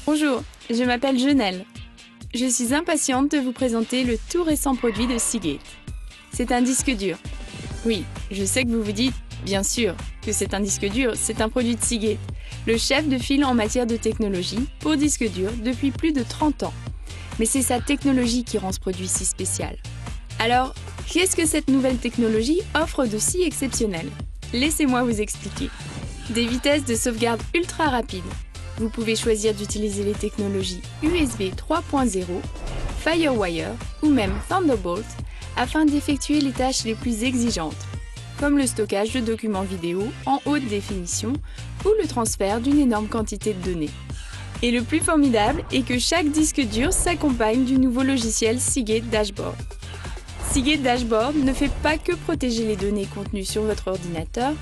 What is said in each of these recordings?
Bonjour, je m'appelle Genelle. Je suis impatiente de vous présenter le tout récent produit de Seagate. C'est un disque dur. Oui, je sais que vous vous dites, bien sûr, que c'est un disque dur, c'est un produit de Seagate, le chef de file en matière de technologie pour disque dur depuis plus de 30 ans. Mais c'est sa technologie qui rend ce produit si spécial. Alors, qu'est-ce que cette nouvelle technologie offre de si exceptionnel? Laissez-moi vous expliquer. Des vitesses de sauvegarde ultra rapides. Vous pouvez choisir d'utiliser les technologies USB 3.0, FireWire ou même Thunderbolt afin d'effectuer les tâches les plus exigeantes, comme le stockage de documents vidéo en haute définition ou le transfert d'une énorme quantité de données. Et le plus formidable est que chaque disque dur s'accompagne du nouveau logiciel Seagate Dashboard. Seagate Dashboard ne fait pas que protéger les données contenues sur votre ordinateur,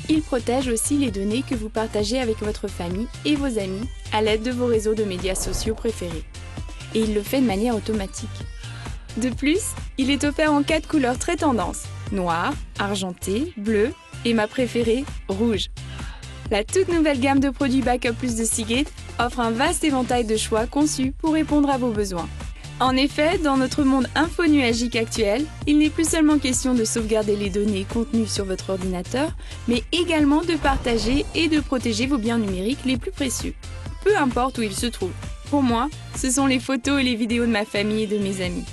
il protège aussi les données que vous partagez avec votre famille et vos amis à l'aide de vos réseaux de médias sociaux préférés. Et il le fait de manière automatique. De plus, il est offert en 4 couleurs très tendance, noir, argenté, bleu et ma préférée, rouge. La toute nouvelle gamme de produits Backup Plus de Seagate offre un vaste éventail de choix conçus pour répondre à vos besoins. En effet, dans notre monde infonuagique actuel, il n'est plus seulement question de sauvegarder les données contenues sur votre ordinateur, mais également de partager et de protéger vos biens numériques les plus précieux, peu importe où ils se trouvent. Pour moi, ce sont les photos et les vidéos de ma famille et de mes amis.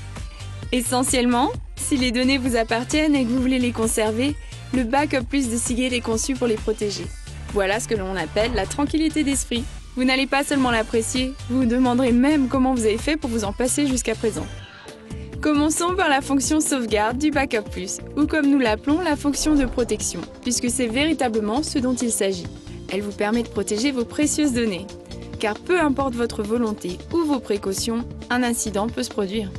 Essentiellement, si les données vous appartiennent et que vous voulez les conserver, le Backup Plus de Seagate est conçu pour les protéger. Voilà ce que l'on appelle la tranquillité d'esprit. Vous n'allez pas seulement l'apprécier, vous vous demanderez même comment vous avez fait pour vous en passer jusqu'à présent. Commençons par la fonction sauvegarde du Backup Plus, ou comme nous l'appelons, la fonction de protection, puisque c'est véritablement ce dont il s'agit. Elle vous permet de protéger vos précieuses données, car peu importe votre volonté ou vos précautions, un incident peut se produire.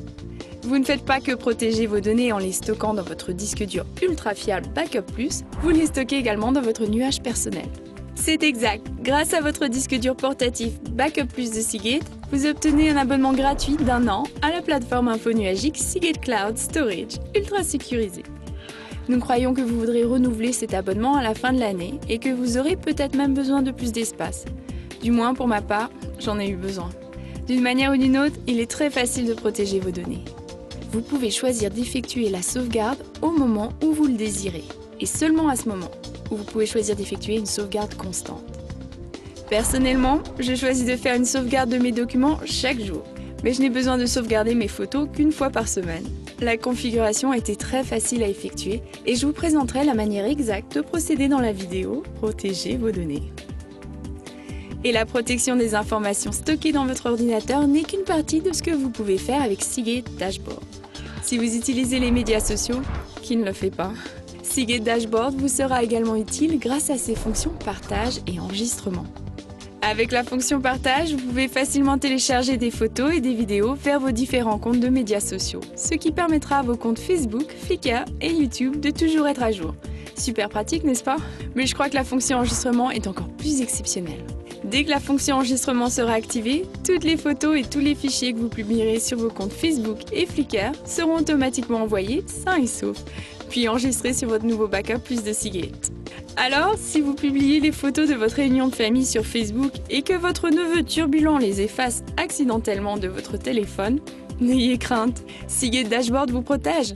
Vous ne faites pas que protéger vos données en les stockant dans votre disque dur ultra fiable Backup Plus, vous les stockez également dans votre nuage personnel. C'est exact, grâce à votre disque dur portatif Backup Plus de Seagate, vous obtenez un abonnement gratuit d'1 an à la plateforme infonuagique Seagate Cloud Storage, ultra sécurisée. Nous croyons que vous voudrez renouveler cet abonnement à la fin de l'année et que vous aurez peut-être même besoin de plus d'espace. Du moins pour ma part, j'en ai eu besoin. D'une manière ou d'une autre, il est très facile de protéger vos données. Vous pouvez choisir d'effectuer la sauvegarde au moment où vous le désirez, et seulement à ce moment, où vous pouvez choisir d'effectuer une sauvegarde constante. Personnellement, je choisis de faire une sauvegarde de mes documents chaque jour, mais je n'ai besoin de sauvegarder mes photos qu'une fois par semaine. La configuration a été très facile à effectuer et je vous présenterai la manière exacte de procéder dans la vidéo « Protéger vos données ». Et la protection des informations stockées dans votre ordinateur n'est qu'une partie de ce que vous pouvez faire avec Seagate Dashboard. Si vous utilisez les médias sociaux, qui ne le fait pas, Seagate Dashboard vous sera également utile grâce à ses fonctions partage et enregistrement. Avec la fonction partage, vous pouvez facilement télécharger des photos et des vidéos vers vos différents comptes de médias sociaux, ce qui permettra à vos comptes Facebook, Flickr et YouTube de toujours être à jour. Super pratique, n'est-ce pas? Mais je crois que la fonction enregistrement est encore plus exceptionnelle. Dès que la fonction enregistrement sera activée, toutes les photos et tous les fichiers que vous publierez sur vos comptes Facebook et Flickr seront automatiquement envoyés sains et saufs, puis enregistrés sur votre nouveau Backup Plus de Seagate. Alors, si vous publiez les photos de votre réunion de famille sur Facebook et que votre neveu turbulent les efface accidentellement de votre téléphone, n'ayez crainte, Seagate Dashboard vous protège.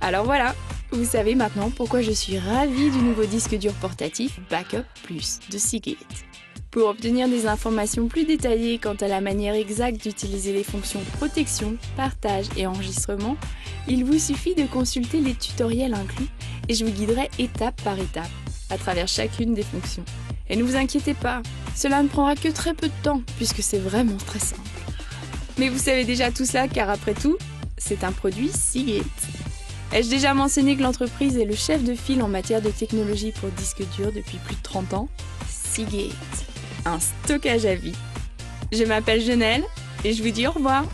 Alors voilà, vous savez maintenant pourquoi je suis ravie du nouveau disque dur portatif Backup Plus de Seagate. Pour obtenir des informations plus détaillées quant à la manière exacte d'utiliser les fonctions protection, partage et enregistrement, il vous suffit de consulter les tutoriels inclus et je vous guiderai étape par étape à travers chacune des fonctions. Et ne vous inquiétez pas, cela ne prendra que très peu de temps puisque c'est vraiment très simple. Mais vous savez déjà tout ça car après tout, c'est un produit Seagate. Ai-je déjà mentionné que l'entreprise est le chef de file en matière de technologie pour disques durs depuis plus de 30 ans? Seagate, un stockage à vie. Je m'appelle Genelle et je vous dis au revoir.